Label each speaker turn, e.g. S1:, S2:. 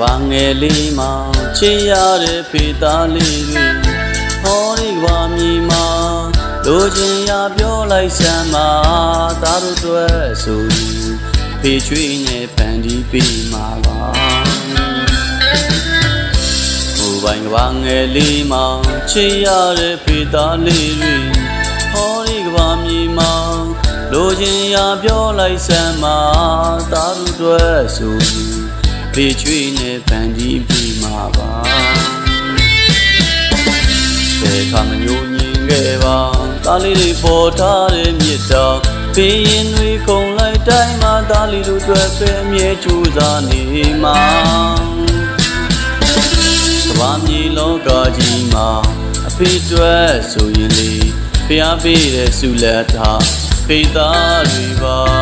S1: ဘာငယ်လေးမှာချစ်ရတဲ့ဖေသားလေးတွေဟောဒီကဘာမြေမှာလိုချင်ရပြောလိုက်စမ်းပါသားတို့တွေ့ဆိုရင်ဖေချွေးနဲ့ဖန်တီးပေးမှာပါဟိုပိုင်းကဘာငယ်လေးမှာချစ်ရတဲ့ဖေသားလေးတွေဟောဒီကဘာမြေမှာလိုချင်ရပြောလိုက်စမ်းပါသားတို့တွေ့ဆိုရင်ဖေချွေးနဲ့ဖန်တီးပေးမှာပါဘယ်ခါမညိုညင်ခဲ့ပါသားလေးတွေပေါ်ထားတဲ့မြစ်တော်ဖေးရင်တွေခုန်လိုက်တိုင်းမှာသားလေးတို့တွေ့ပဲအမြဲကြိုးစားနေမှာကဘာမြေလောကကြီးမှာအဖေတွေ့ဆိုရင်လေဖျားပေးတဲ့ဆုလက်ထားဖေးသားတွေပါ